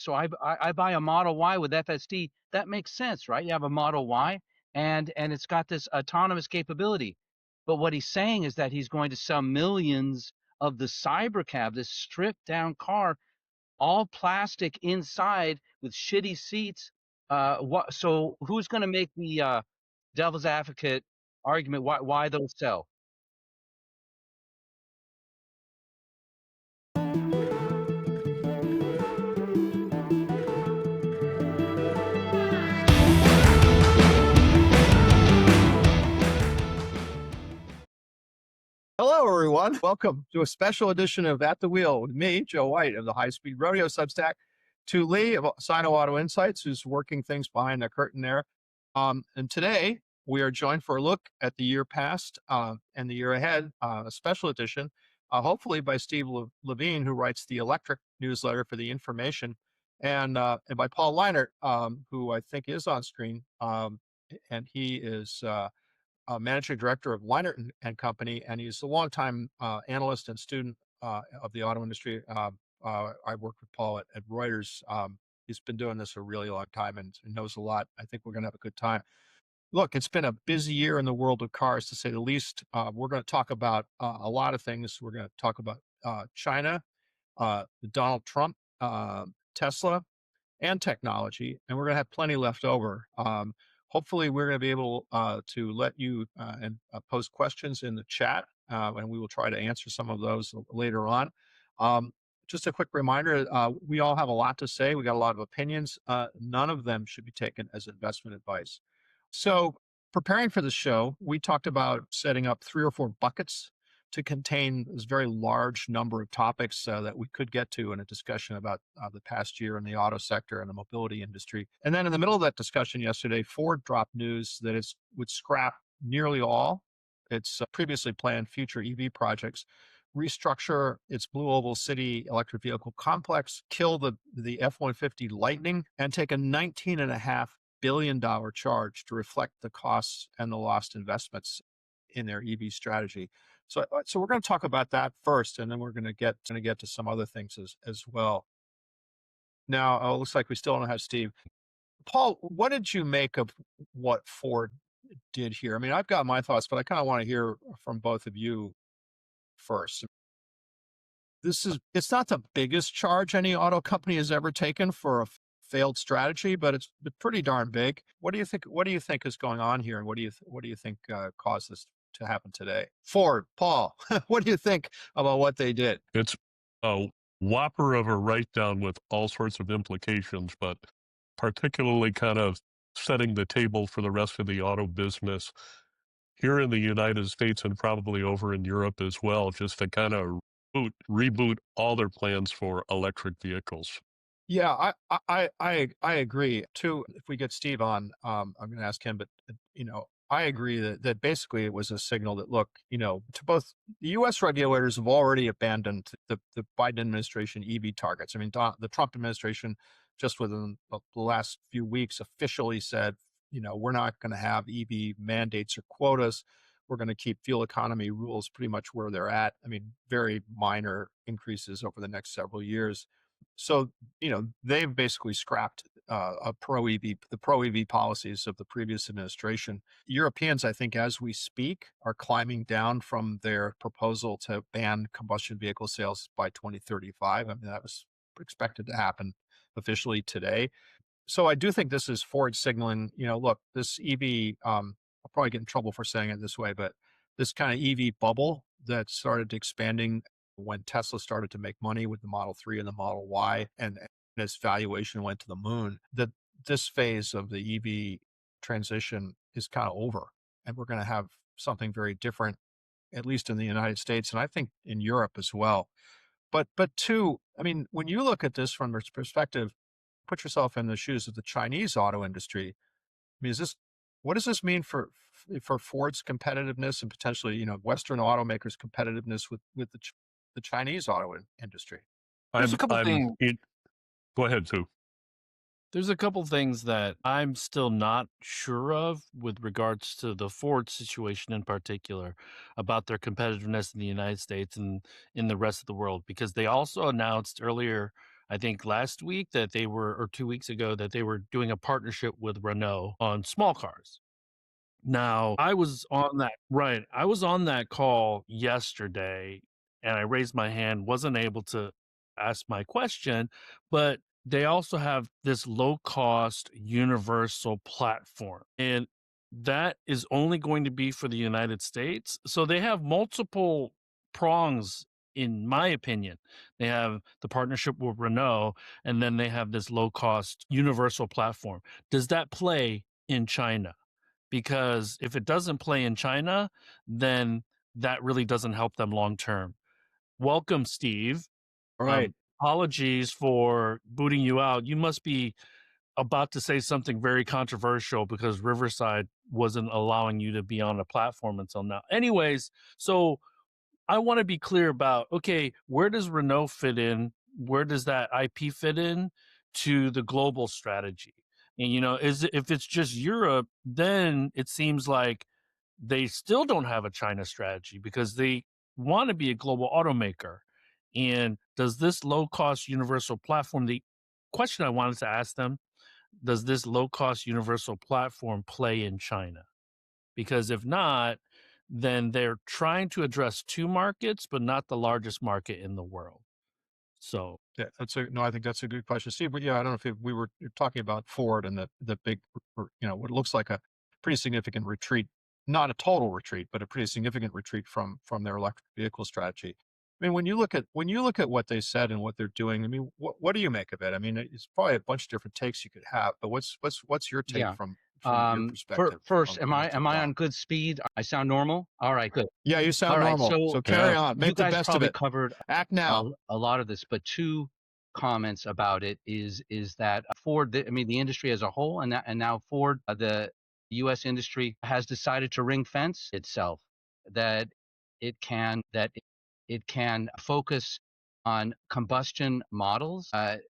So I buy a Model Y with FSD. That makes sense, right? You have a Model Y, and it's got this autonomous capability. But what he's saying is that he's going to sell millions of the Cybercab, this stripped down car, all plastic inside with shitty seats. So who's going to make the devil's advocate argument why those sell? Hello, everyone. Welcome to a special edition of At the Wheel with me, Joe White of the High Speed Rodeo Substack, to Lee of Sino Auto Insights, who's working things behind the curtain there. And today we are joined for a look at the year past and the year ahead, a special edition, hopefully by Steve LeVine, who writes the electric newsletter for the information, and by Paul Lienert, who I think is on screen. And he is managing director of Leinert and Company, and he's a longtime analyst and student of the auto industry. I worked with Paul at Reuters. He's been doing this a really long time and knows a lot. I think we're going to have a good time. Look, it's been a busy year in the world of cars, to say the least. We're going to talk about a lot of things. We're going to talk about China, Donald Trump, Tesla, and technology, and we're going to have plenty left over. Hopefully, we're going to be able to let you and post questions in the chat, and we will try to answer some of those later on. Just a quick reminder, we all have a lot to say. We got a lot of opinions. None of them should be taken as investment advice. So preparing for the show, we talked about setting up 3 or 4 buckets to contain this very large number of topics that we could get to in a discussion about the past year in the auto sector and the mobility industry. And then in the middle of that discussion yesterday, Ford dropped news that it would scrap nearly all its previously planned future EV projects, restructure its Blue Oval City electric vehicle complex, kill the F-150 Lightning, and take a $19.5 billion charge to reflect the costs and the lost investments in their EV strategy. So we're going to talk about that first, and then we're going to get to some other things as well. Now, it looks like we still don't have Steve. Paul, what did you make of what Ford did here? I mean, I've got my thoughts, but I kind of want to hear from both of you first. It's not the biggest charge any auto company has ever taken for a failed strategy, but it's pretty darn big. What do you think? What do you think is going on here, and what do you think caused this to happen today? Ford, Paul, what do you think about what they did? It's a whopper of a write-down with all sorts of implications, but particularly kind of setting the table for the rest of the auto business here in the United States and probably over in Europe as well, just to kind of reboot all their plans for electric vehicles. Yeah, I agree too. If we get Steve on, I'm going to ask him, but I agree that basically it was a signal that, look, to both the U.S. regulators have already abandoned the Biden administration EV targets. I mean, the Trump administration just within the last few weeks officially said, we're not going to have EV mandates or quotas. We're going to keep fuel economy rules pretty much where they're at. I mean, very minor increases over the next several years. So, they've basically scrapped the pro EV policies of the previous administration. Europeans, I think, as we speak, are climbing down from their proposal to ban combustion vehicle sales by 2035. I mean, that was expected to happen officially today. So I do think this is Ford signaling, look, this EV, I'll probably get in trouble for saying it this way, but this kind of EV bubble that started expanding when Tesla started to make money with the Model 3 and the Model Y, and its valuation went to the moon, that this phase of the EV transition is kind of over. And we're going to have something very different, at least in the United States, and I think in Europe as well. But two, I mean, when you look at this from this perspective, put yourself in the shoes of the Chinese auto industry. I mean, what does this mean for Ford's competitiveness and potentially, Western automakers' competitiveness with the Chinese auto industry? There's a couple things. Go ahead, Sue. There's a couple things that I'm still not sure of with regards to the Ford situation in particular, about their competitiveness in the United States and in the rest of the world, because they also announced earlier I think last week that they were, or 2 weeks ago, that they were doing a partnership with Renault on small cars. Now, I was on that, right. I was on that call yesterday and I raised my hand, wasn't able to ask my question, but they also have this low cost universal platform. And that is only going to be for the United States. So they have multiple prongs, in my opinion. They have the partnership with Renault, and then they have this low cost universal platform. Does that play in China? Because if it doesn't play in China, then that really doesn't help them long term. Welcome, Steve. All right. Apologies for booting you out. You must be about to say something very controversial because Riverside wasn't allowing you to be on the platform until now. Anyways, so I want to be clear about, okay, where does Renault fit in? Where does that IP fit in to the global strategy? And, if it's just Europe, then it seems like they still don't have a China strategy because they want to be a global automaker. And does this low cost universal platform, the question I wanted to ask them, does this low cost universal platform play in China? Because if not, then they're trying to address two markets, but not the largest market in the world. So Yeah, I think that's a good question, Steve. But yeah, I don't know if we were talking about Ford and the big, what looks like a pretty significant retreat, not a total retreat, but a pretty significant retreat from their electric vehicle strategy. I mean, when you look at what they said and what they're doing, I mean, what do you make of it? I mean, it's probably a bunch of different takes you could have, but what's your take Yeah. from your perspective? First, From am the I rest of am the I doc? on good speed? I sound normal? All right, good. Yeah, you sound All right, normal. so So carry Yeah. on. you Make the guys best of probably it. covered Act now. a lot of this, but two comments about it is that Ford, I mean, the industry as a whole, and now Ford, the U.S. industry has decided to ring fence itself, that it can focus on combustion models, and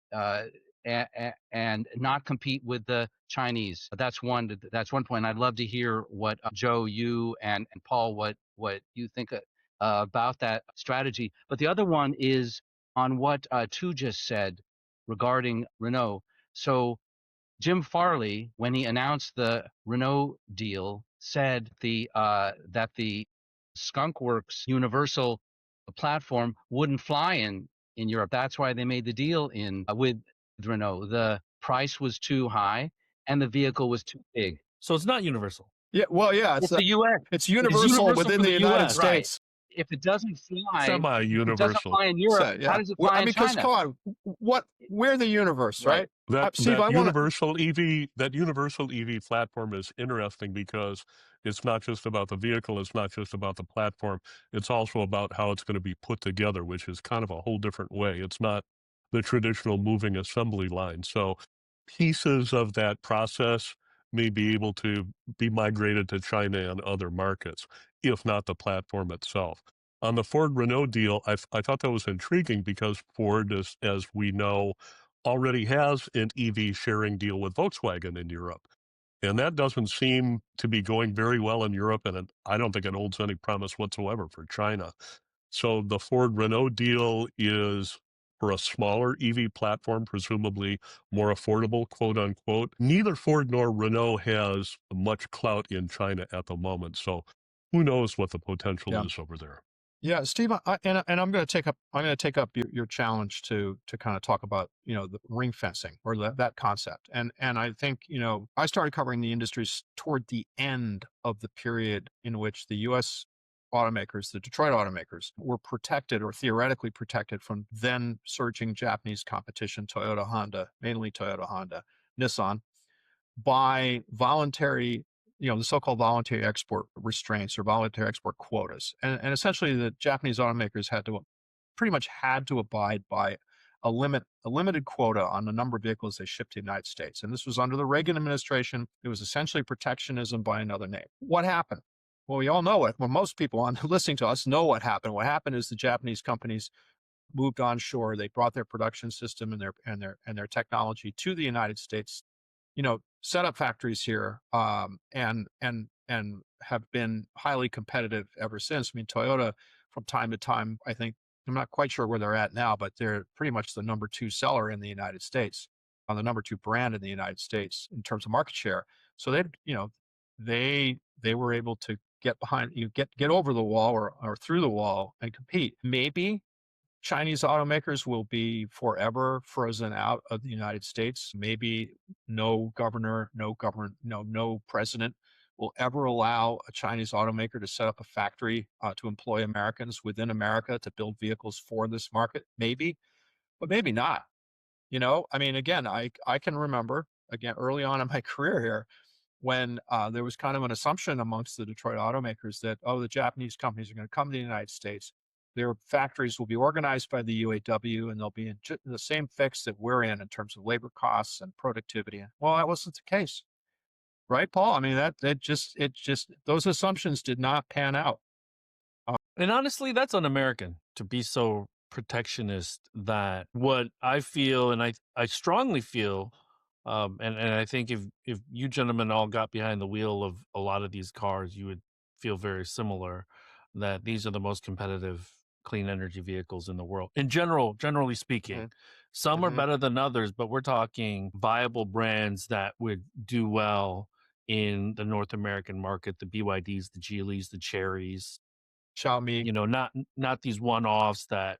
not compete with the Chinese. That's one. That's one point. I'd love to hear what Joe, you, and Paul, what you think about that strategy. But the other one is on what Tu just said regarding Renault. So Jim Farley, when he announced the Renault deal, said that the Skunk Works Universal platform wouldn't fly in Europe. That's why they made the deal in with Renault. The price was too high and the vehicle was too big. so it's not universal. Yeah, well, yeah, It's the U.S. it's It's universal universal within for the the United US. Right. States. If it doesn't Semi-universal. fly in Europe, So, yeah. how does it Well, fly I in mean, because China? come on, we're the universe, Right. right? That Steve, I want to. universal EV platform is interesting because it's not just about the vehicle, it's not just about the platform, it's also about how it's going to be put together, which is kind of a whole different way. It's not the traditional moving assembly line. So pieces of that process may be able to be migrated to China and other markets, if not the platform itself. On the Ford Renault deal, I thought that was intriguing because Ford, as we know, already has an EV sharing deal with Volkswagen in Europe. And that doesn't seem to be going very well in Europe, and I don't think it holds any promise whatsoever for China. So the Ford Renault deal is for a smaller EV platform, presumably more affordable, quote unquote. Neither Ford nor Renault has much clout in China at the moment. So who knows what the potential Yeah. is over there. Yeah, Steve, and I'm going to take up your challenge to kind of talk about the ring fencing or that concept, and I think I started covering the industries toward the end of the period in which the U.S. automakers, the Detroit automakers, were protected or theoretically protected from then surging Japanese competition, Toyota, Honda, mainly Toyota, Honda, Nissan, by voluntary, the so-called voluntary export restraints or voluntary export quotas. And essentially the Japanese automakers pretty much had to abide by a limited quota on the number of vehicles they shipped to the United States. And this was under the Reagan administration. It was essentially protectionism by another name. What happened? Well, we all know it. Well, most people listening to us know what happened. What happened is the Japanese companies moved onshore. They brought their production system and their technology to the United States, set up factories here, and have been highly competitive ever since. I mean, Toyota from time to time, I think, I'm not quite sure where they're at now, but they're pretty much the number 2 seller in the United States, on the number 2 brand in the United States in terms of market share. So they were able to get behind, get over the wall or through the wall and compete. Maybe Chinese automakers will be forever frozen out of the United States. Maybe no governor, no government, no president will ever allow a Chinese automaker to set up a factory to employ Americans within America to build vehicles for this market. Maybe, but maybe not. I mean, again, I can remember, again, early on in my career here, when there was kind of an assumption amongst the Detroit automakers that, oh, the Japanese companies are going to come to the United States. Their factories will be organized by the UAW and they'll be in the same fix that we're in terms of labor costs and productivity. Well, that wasn't the case. Right, Paul? I mean, it just those assumptions did not pan out. And honestly, that's un-American to be so protectionist. That what I feel, and I strongly feel, and I think if you gentlemen all got behind the wheel of a lot of these cars, you would feel very similar, that these are the most competitive clean energy vehicles in the world. In generally speaking, some are better than others, but we're talking viable brands that would do well in the North American market, the BYDs, the Geelys, the Cherries, Xiaomi. Not these one-offs that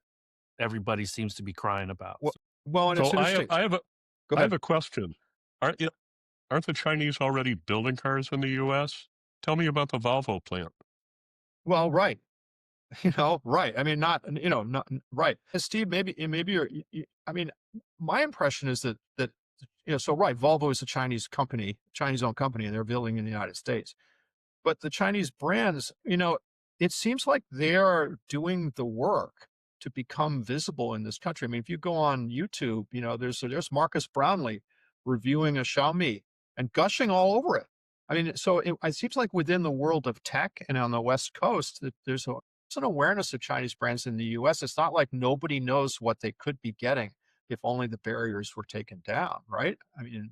everybody seems to be crying about. Well, and it's So interesting. I have Go ahead. a question. Aren't the Chinese already building cars in the U.S.? Tell me about the Volvo plant. Well, right. Right. I mean, not right. Steve, maybe you're, I mean, my impression is that, so right, Volvo is a Chinese company, Chinese owned company, and they're building in the United States. But the Chinese brands, it seems like they are doing the work to become visible in this country. I mean, if you go on YouTube, there's Marcus Brownlee reviewing a Xiaomi and gushing all over it. I mean, so it seems like within the world of tech and on the West Coast, that there's an awareness of Chinese brands in the US. It's not like nobody knows what they could be getting if only the barriers were taken down, right? I mean,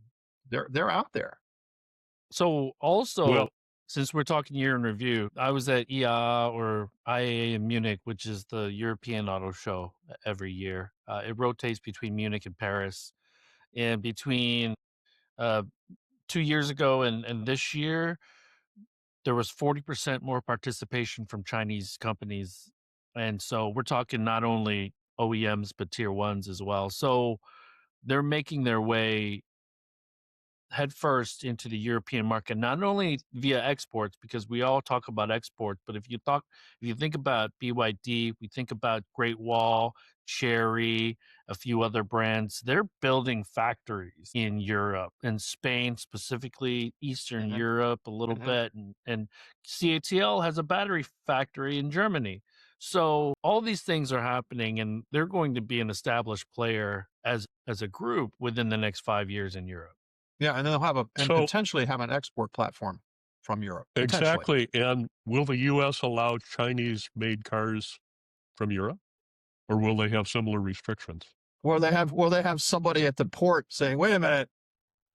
they're out there. So also, Well, since we're talking year in review, I was at EA or IAA in Munich, which is the European auto show every year. It rotates between Munich and Paris. And between 2 years ago and this year, there was 40% more participation from Chinese companies. And so we're talking not only OEMs, but tier ones as well. So they're making their way headfirst into the European market, not only via exports, because we all talk about exports, but if you think about BYD, we think about Great Wall, Chery, a few other brands, they're building factories in Europe and Spain, specifically Eastern Europe a little bit, and CATL has a battery factory in Germany. So all these things are happening, and they're going to be an established player as a group within the next 5 years in Europe. Yeah, and they'll have potentially have an export platform from Europe. Exactly. And will the U.S. allow Chinese-made cars from Europe, or will they have similar restrictions? Will they have somebody at the port saying, "Wait a minute,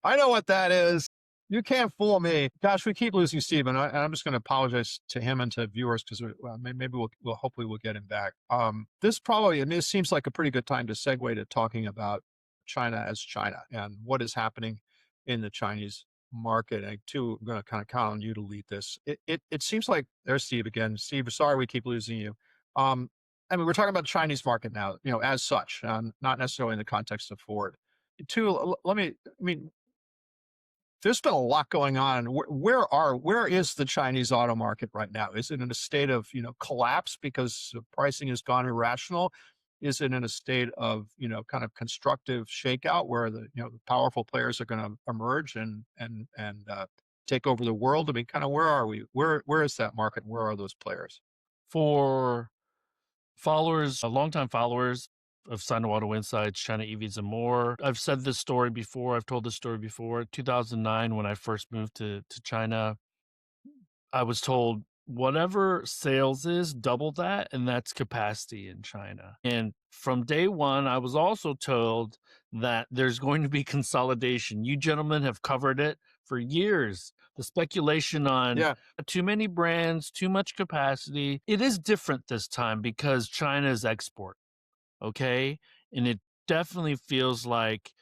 I know what that is. You can't fool me." Gosh, we keep losing Steve, and I'm just going to apologize to him and to viewers because maybe we'll hopefully we'll get him back. This seems like a pretty good time to segue to talking about China as China and what is happening in the Chinese market. And I'm going to kind of count on you to lead this. It seems like there's Steve again. Steve, sorry we keep losing you. I mean, we're talking about the Chinese market now, as such, not necessarily in the context of Ford. There's been a lot going on. Where is the Chinese auto market right now? Is it in a state of, collapse because the pricing has gone irrational? Is it in a state of, kind of constructive shakeout where the powerful players are going to emerge and take over the world? I mean, kind of where are we? Where is that market? Where are those players? For longtime followers of Sino Auto Insights, China EVs and more, I've said this story before. I've told this story before. 2009, when I first moved to China, I was told whatever sales is, double that, and that's capacity in China. And from day one, I was also told that there's going to be consolidation. You gentlemen have covered it for years. The speculation on too many brands, too much capacity. It is different this time because China is export, okay? And it definitely feels like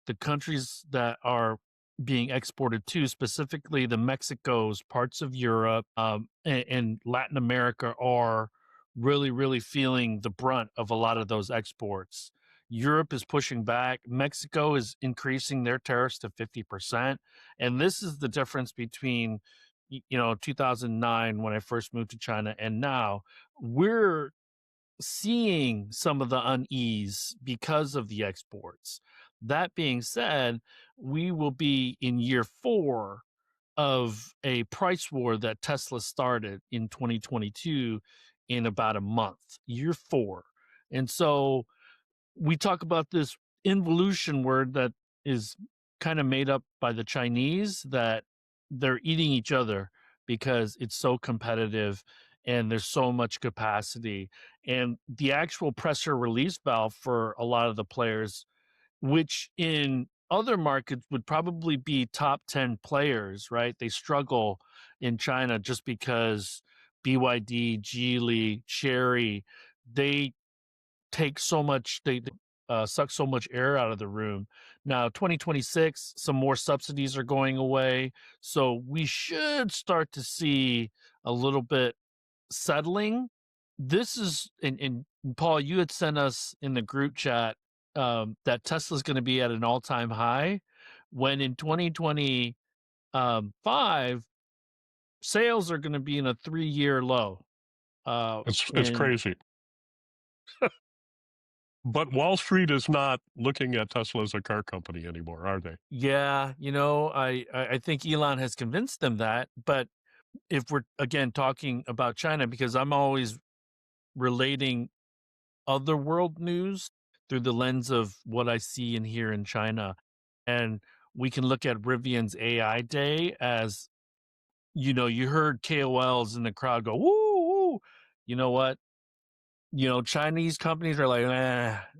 the countries that are being exported to, specifically the Mexicos, parts of Europe, and Latin America, are really, really feeling the brunt of a lot of those exports. Europe is pushing back. Mexico is increasing their tariffs to 50%. And this is the difference between, 2009 when I first moved to China and now. We're seeing some of the unease because of the exports. That being said, we will be in year 4 of a price war that Tesla started in 2022 in about a month, year 4. And so we talk about this involution word that is kind of made up by the Chinese, that they're eating each other because it's so competitive and there's so much capacity. And the actual pressure release valve for a lot of the players, which in other markets would probably be top 10 players, right? They struggle in China just because BYD, Geely, Chery, they take so much, they suck so much air out of the room. Now, 2026, some more subsidies are going away. So we should start to see a little bit settling. This is, and Paul, you had sent us in the group chat that Tesla's going to be at an all-time high, when in 2025, sales are going to be in a 3-year low. It's crazy. But Wall Street is not looking at Tesla as a car company anymore, are they? Yeah, I think Elon has convinced them that. But if we're, again, talking about China, because I'm always relating other world news through the lens of what I see and hear in China. And we can look at Rivian's AI Day as, you heard KOLs in the crowd go, woo, woo. You know what? Chinese companies are like,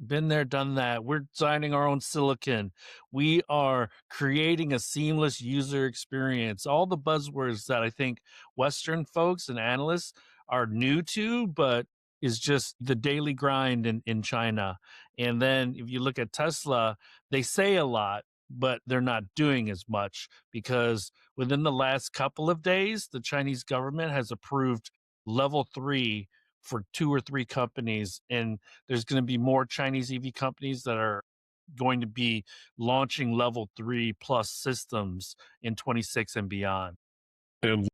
been there, done that. We're designing our own silicon. We are creating a seamless user experience. All the buzzwords that I think Western folks and analysts are new to, but is just the daily grind in China. And then if you look at Tesla, they say a lot, but they're not doing as much, because within the last couple of days, the Chinese government has approved level 3 for 2 or 3 companies, and there's going to be more Chinese EV companies that are going to be launching level 3 plus systems in 26 and beyond. And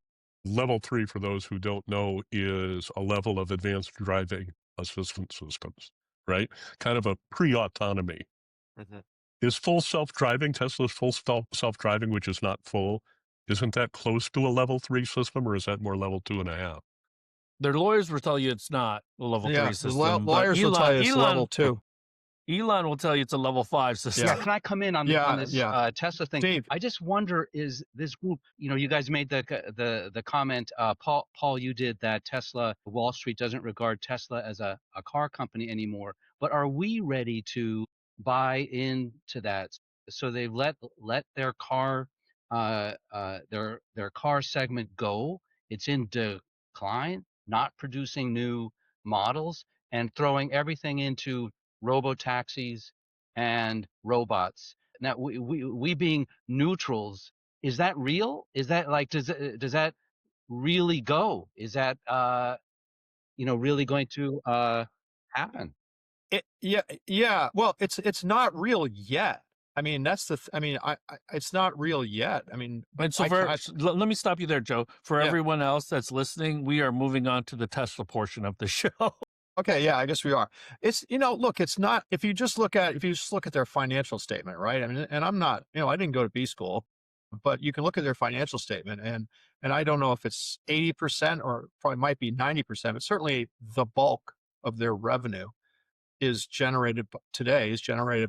level 3, for those who don't know, is a level of advanced driving assistance systems, right? Kind of a pre-autonomy. Mm-hmm. Is full self-driving, Tesla's full self-driving, which is not full, isn't that close to a level 3 system, or is that more level 2.5? Their lawyers will tell you it's not a level 3 system. Lawyers will tell you it's level 2. Elon will tell you it's a level 5 system. Yeah, can I come in on this Tesla thing? Steve. I just wonder, is this group, you guys made the comment, Paul, you did, that Tesla, Wall Street doesn't regard Tesla as a car company anymore. But are we ready to buy into that? So they've let their car their car segment go. It's in decline, not producing new models, and throwing everything into robo-taxis and robots. Now, we being neutrals, is that real? Is that like, does that really go? Is that really going to happen? Yeah. Well, it's not real yet. I mean, that's it's not real yet. I mean, and so let me stop you there, Joe. For everyone else that's listening, we are moving on to the Tesla portion of the show. Okay, yeah, I guess we are. It's, look, it's not, if you just look at their financial statement, right? I mean, and I'm not, I didn't go to B school, but you can look at their financial statement, and I don't know if it's 80% or probably might be 90%, but certainly the bulk of their revenue is generated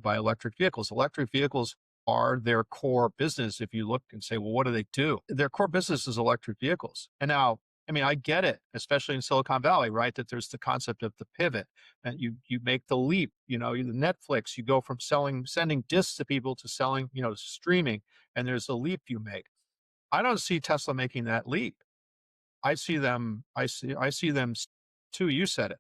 by electric vehicles. Electric vehicles are their core business. If you look and say, well, what do they do? Their core business is electric vehicles. And now I mean, I get it, especially in Silicon Valley, right? That there's the concept of the pivot, and you make the leap. You know, the Netflix, you go from sending discs to people to selling, streaming, and there's a leap you make. I don't see Tesla making that leap. I see them too. You said it.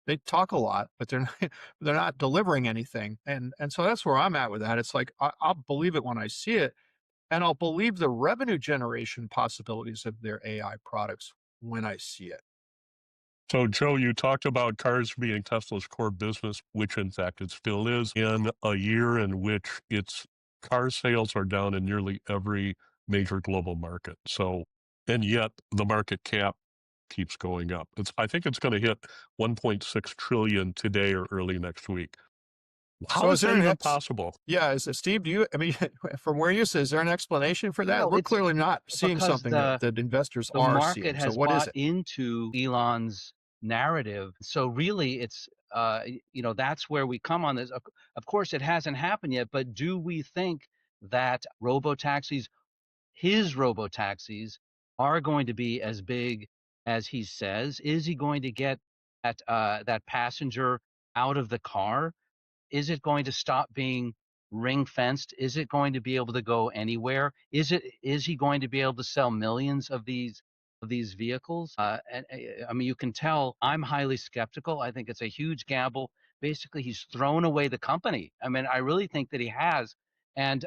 They talk a lot, but they're not, they're not delivering anything. And so that's where I'm at with that. It's like I'll believe it when I see it, and I'll believe the revenue generation possibilities of their AI products when I see it. So, Joe, you talked about cars being Tesla's core business, which in fact it still is, in a year in which its car sales are down in nearly every major global market. So, and yet the market cap keeps going up. I think it's going to hit 1.6 trillion today or early next week. How is that even possible? Yeah, Steve? From where you sit, is there an explanation for that? We're clearly not seeing something that investors are seeing. The market has bought into Elon's narrative. So really, it's that's where we come on this. Of course, it hasn't happened yet, but do we think that his robotaxis, are going to be as big as he says? Is he going to get that passenger out of the car? Is it going to stop being ring fenced? Is it going to be able to go anywhere? Is he going to be able to sell millions of these vehicles? And I mean, you can tell I'm highly skeptical. I think it's a huge gamble. Basically, he's thrown away the company. I mean, I really think that he has. And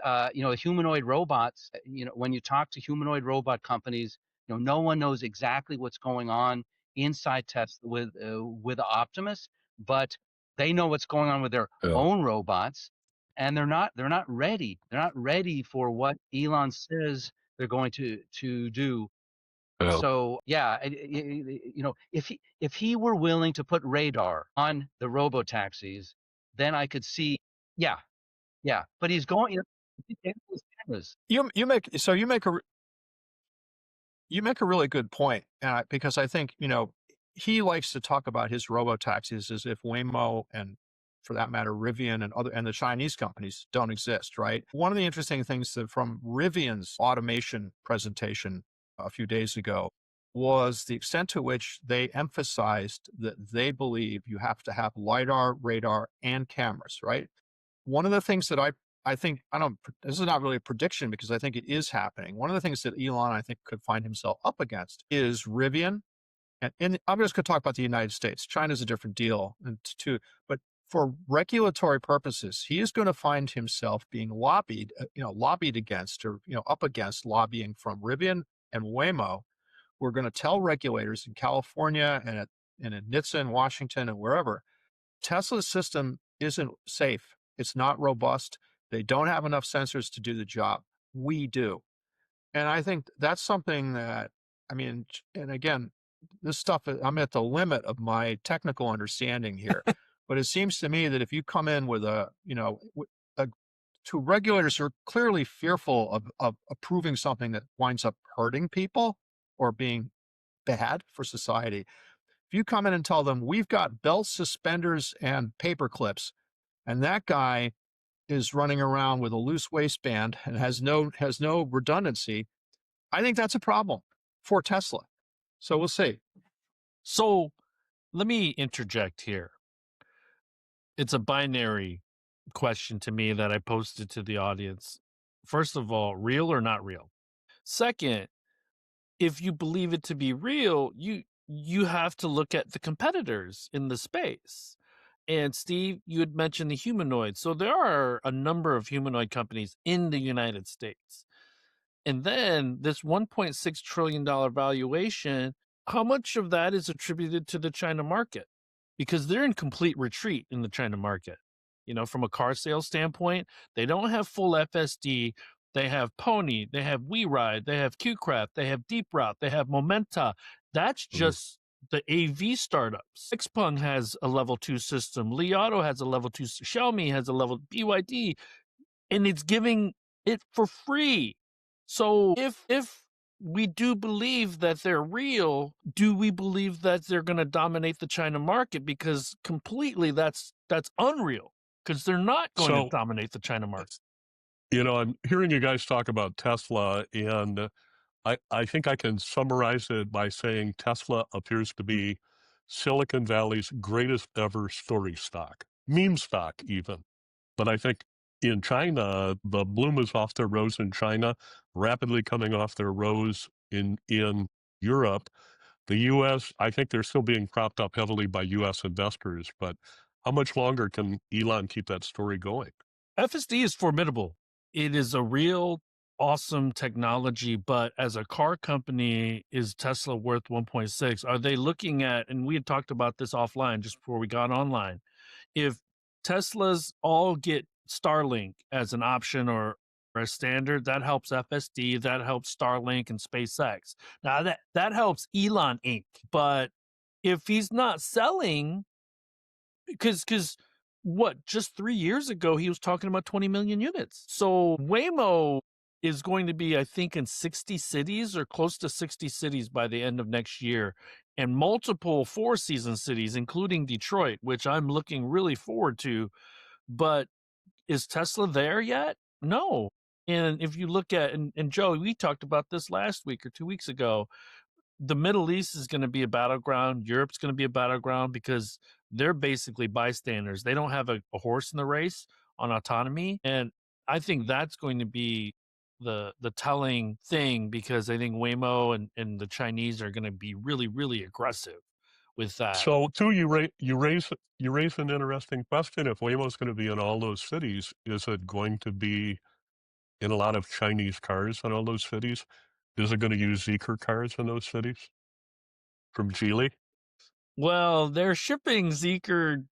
humanoid robots. When you talk to humanoid robot companies, no one knows exactly what's going on inside Tesla with Optimus, but they know what's going on with their own robots, and they're not ready. They're not ready for what Elon says they're going to do. So yeah, if he were willing to put radar on the robotaxis, then I could see, yeah. But he's going. You make a really good point, because I think he likes to talk about his robo-taxis as if Waymo and, for that matter, Rivian and the Chinese companies don't exist, right? One of the interesting things from Rivian's automation presentation a few days ago was the extent to which they emphasized that they believe you have to have LiDAR, radar, and cameras, right? One of the things that I think, this is not really a prediction because I think it is happening. One of the things that Elon, I think, could find himself up against is Rivian. And I'm just going to talk about the United States. China's a different deal, but for regulatory purposes, he is going to find himself being lobbied against, or up against lobbying from Rivian and Waymo. We're going to tell regulators in California and in NHTSA in Washington and wherever, Tesla's system isn't safe. It's not robust. They don't have enough sensors to do the job. We do. And I think that's something that, and again, this stuff, I'm at the limit of my technical understanding here, but it seems to me that if you come in with to regulators who are clearly fearful of approving something that winds up hurting people or being bad for society, if you come in and tell them, we've got belts, suspenders, and paper clips, and that guy is running around with a loose waistband and has no redundancy, I think that's a problem for Tesla. So we'll see. So let me interject here. It's a binary question to me that I posted to the audience. First of all, real or not real? Second, if you believe it to be real, you have to look at the competitors in the space. And Steve, you had mentioned the humanoids. So there are a number of humanoid companies in the United States. And then this $1.6 trillion valuation, how much of that is attributed to the China market? Because they're in complete retreat in the China market. From a car sales standpoint, they don't have full FSD. They have Pony, they have WeRide, they have QCraft, they have Deep Route, they have Momenta. That's just the AV startups. Xpeng has a level 2 system. Li Auto has a level 2. Xiaomi has a level BYD, and it's giving it for free. So if we do believe that they're real, do we believe that they're going to dominate the China market? Because completely that's unreal, because they're not going to dominate the China market. I'm hearing you guys talk about Tesla, and I think I can summarize it by saying Tesla appears to be Silicon Valley's greatest ever story stock, meme stock even. But I think in China, the bloom is off their rose in China, rapidly coming off their rose in Europe. The U.S., I think they're still being propped up heavily by U.S. investors, but how much longer can Elon keep that story going? FSD is formidable. It is a real awesome technology, but as a car company, is Tesla worth 1.6? Are they looking at, and we had talked about this offline just before we got online, if Teslas all get Starlink as an option or a standard, that helps FSD, that helps Starlink and SpaceX. Now that helps Elon Inc. But if he's not selling, because what, just 3 years ago he was talking about 20 million units. So Waymo is going to be, I think, in 60 cities or close to 60 cities by the end of next year, and multiple four-season cities, including Detroit, which I'm looking really forward to. But is Tesla there yet? No. And if you look at, and Joe, we talked about this last week or 2 weeks ago, the Middle East is going to be a battleground. Europe's going to be a battleground because they're basically bystanders. They don't have a horse in the race on autonomy. And I think that's going to be the telling thing, because I think Waymo and the Chinese are going to be really, really aggressive with that. So, too, you raise an interesting question. If Waymo's going to be in all those cities, is it going to be in a lot of Chinese cars in all those cities? Is it going to use Zeekr cars in those cities from Geely? Well, they're shipping Zeekr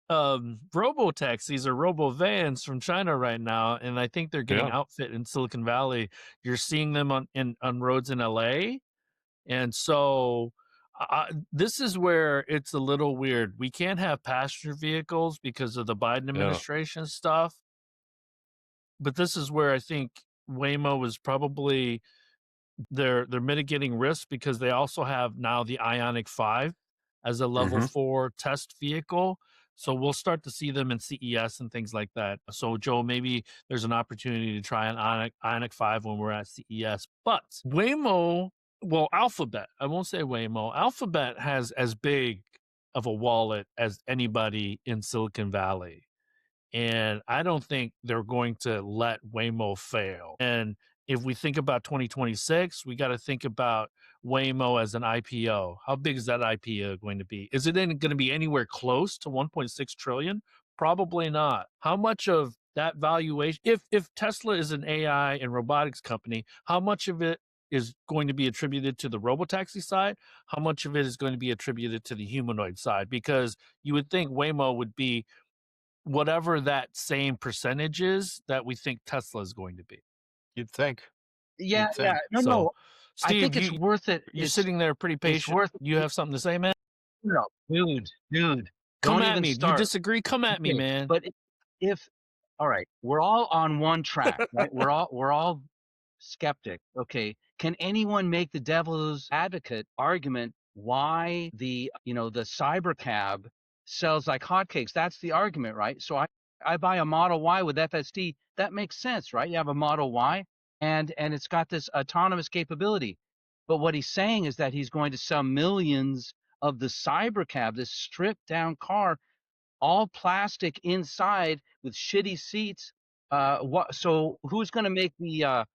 robo taxis or robo vans from China right now, and I think they're getting outfit in Silicon Valley. You're seeing them on roads in LA, and so this is where it's a little weird. We can't have passenger vehicles because of the Biden administration stuff, but this is where I think Waymo is probably they're mitigating risk, because they also have now the Ioniq 5 as a level 4 test vehicle. So we'll start to see them in CES and things like that. So Joe, maybe there's an opportunity to try an Ioniq 5 when we're at CES. But Waymo, well, Alphabet, I won't say Waymo. Alphabet has as big of a wallet as anybody in Silicon Valley. And I don't think they're going to let Waymo fail. And if we think about 2026, we got to think about Waymo as an IPO. How big is that IPO going to be? Is it going to be anywhere close to 1.6 trillion? Probably not. How much of that valuation, if Tesla is an AI and robotics company, how much of it is going to be attributed to the robotaxi side? How much of it is going to be attributed to the humanoid side? Because you would think Waymo would be whatever that same percentage is that we think Tesla is going to be. You'd think. Yeah, You'd think. no, So, no. I Steve, think it's worth it. you're It's sitting there pretty it's patient. worth You have something to say, man? no, dude. Come Don't at even me. start. You disagree? Come at me, Okay, man. but if all right, we're all on one track, right? We're all skeptic. Okay, can anyone make the devil's advocate argument why the the cyber cab sells like hotcakes? That's the argument, right? So I buy a Model Y with FSD. That makes sense, right? You have a Model Y, and it's got this autonomous capability. But what he's saying is that he's going to sell millions of the cyber cab, this stripped down car, all plastic inside with shitty seats. So who's going to make the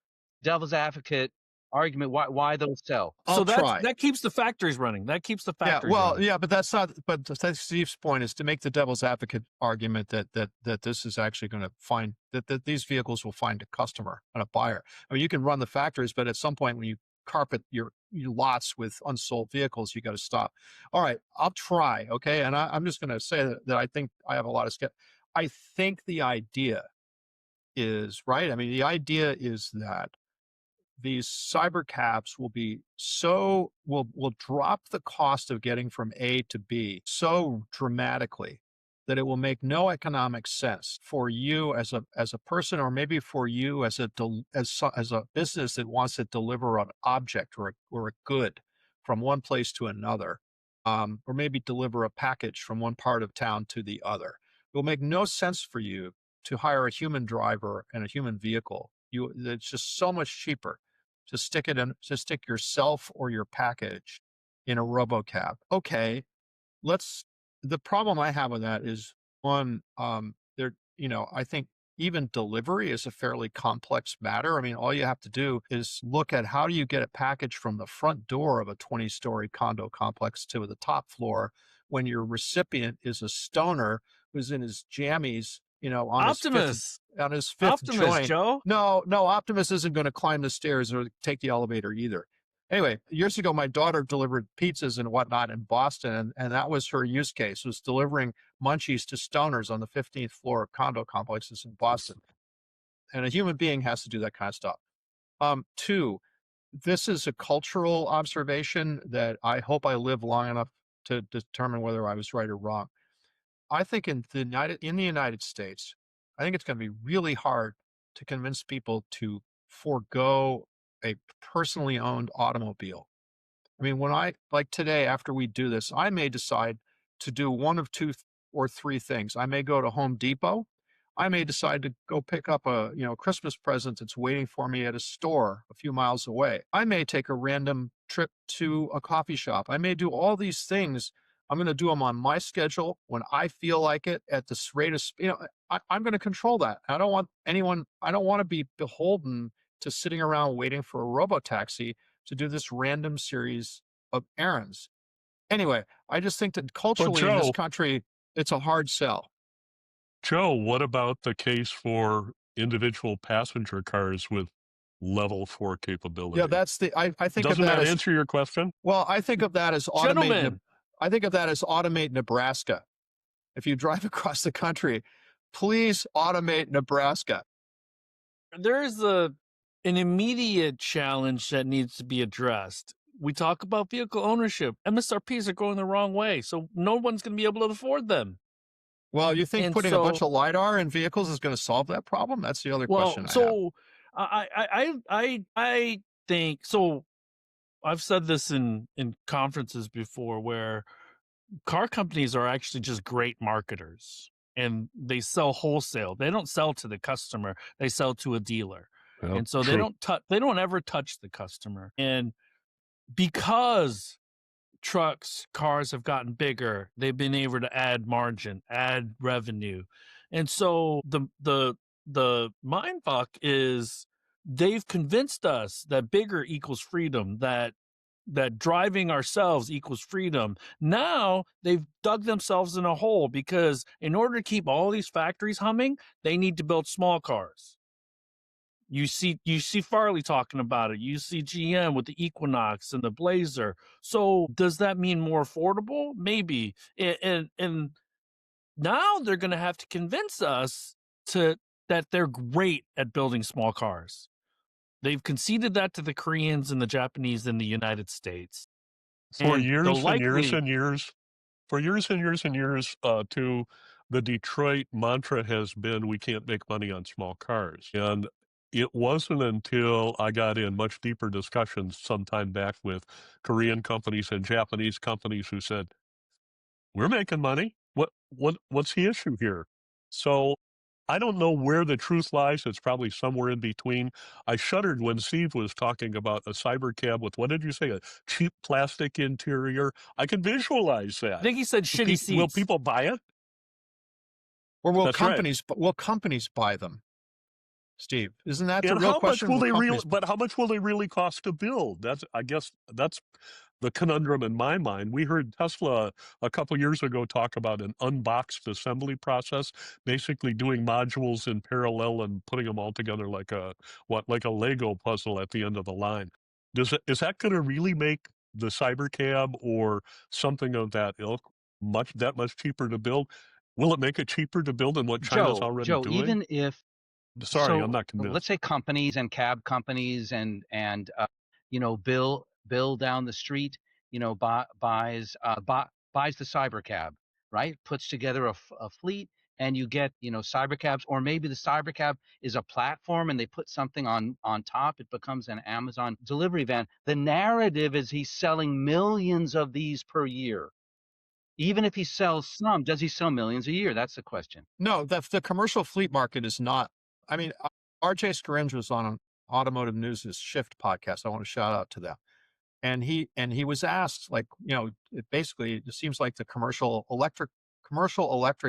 devil's advocate argument why those sell? I'll try. That keeps the factories running. That keeps the factories Yeah, well, running. yeah, but that's not. But that's Steve's point is to make the devil's advocate argument that this is actually going to find that these vehicles will find a customer and a buyer. I mean, you can run the factories, but at some point when you carpet your lots with unsold vehicles, you got to stop. All right, I'll try. Okay, and I'm just going to say that I think I have a lot of I think the idea is right. I mean, the idea is that these cyber cabs will drop the cost of getting from A to B so dramatically that it will make no economic sense for you as a person, or maybe for you as a business that wants to deliver an object or a good from one place to another, or maybe deliver a package from one part of town to the other. It will make no sense for you to hire a human driver and a human vehicle. It's just so much cheaper to stick yourself or your package in a robocab. Okay, the problem I have with that is one, I think even delivery is a fairly complex matter. I mean, all you have to do is look at how do you get a package from the front door of a 20-story condo complex to the top floor when your recipient is a stoner who's in his jammies, on Optimus. his fifth Optimus, joint. Joe. No, Optimus isn't going to climb the stairs or take the elevator either. Anyway, years ago, my daughter delivered pizzas and whatnot in Boston, and that was her use case, was delivering munchies to stoners on the 15th floor of condo complexes in Boston. And a human being has to do that kind of stuff. Two, this is a cultural observation that I hope I live long enough to determine whether I was right or wrong. I think in the United States, I think it's going to be really hard to convince people to forego a personally owned automobile. I mean, like today, after we do this, I may decide to do one of two or three things. I may go to Home Depot. I may decide to go pick up a, Christmas present that's waiting for me at a store a few miles away. I may take a random trip to a coffee shop. I may do all these things. I'm going to do them on my schedule when I feel like it at this rate of, I'm going to control that. I don't want to be beholden to sitting around waiting for a robotaxi to do this random series of errands. Anyway, I just think that culturally in this country, it's a hard sell. Joe, what about the case for individual passenger cars with level 4 capability? Yeah, I think Doesn't of that that as, answer your question? Well, I think of that as Gentlemen. Automate Nebraska. If you drive across the country, please automate Nebraska. There's an immediate challenge that needs to be addressed. We talk about vehicle ownership. MSRPs are going the wrong way, so no one's going to be able to afford them. Well, you think putting a bunch of LiDAR in vehicles is going to solve that problem? That's the other question I have. I think so. I've said this in conferences before where car companies are actually just great marketers and they sell wholesale. They don't sell to the customer. They sell to a dealer. Yep, and so true. they don't ever touch the customer. And because cars have gotten bigger, they've been able to add margin, add revenue. And so the mind fuck is they've convinced us that bigger equals freedom, that driving ourselves equals freedom. Now they've dug themselves in a hole because in order to keep all these factories humming, they need to build small cars. You see Farley talking about it. You see GM with the Equinox and the Blazer. So does that mean more affordable? Maybe. And now they're going to have to convince us that they're great at building small cars. They've conceded that to the Koreans and the Japanese in the United States. For years and years, the Detroit mantra has been, we can't make money on small cars. And it wasn't until I got in much deeper discussions some time back with Korean companies and Japanese companies who said, we're making money. What's the issue here? So I don't know where the truth lies. It's probably somewhere in between. I shuddered when Steve was talking about a cyber cab with, what did you say, a cheap plastic interior? I can visualize that. I think he said shitty seats. Will people buy it? Or will companies buy them? Steve, isn't that the And real how question? But how much will they really cost to build? I guess that's the conundrum in my mind. We heard Tesla a couple years ago talk about an unboxed assembly process, basically doing modules in parallel and putting them all together like a Lego puzzle at the end of the line. Is that going to really make the Cybercab or something of that ilk much cheaper to build? Will it make it cheaper to build than what China's already doing? Even if I'm not convinced. Let's say companies and cab companies and Bill down the street, buys the Cybercab, right? Puts together a fleet, and you get Cybercabs, or maybe the Cybercab is a platform and they put something on top. It becomes an Amazon delivery van. The narrative is he's selling millions of these per year. Even if he sells some, does he sell millions a year? That's the question. No, the commercial fleet market is not. I mean, RJ Scaringe was on Automotive News' Shift podcast. I want to shout out to them. And he was asked, like, it seems like the commercial electric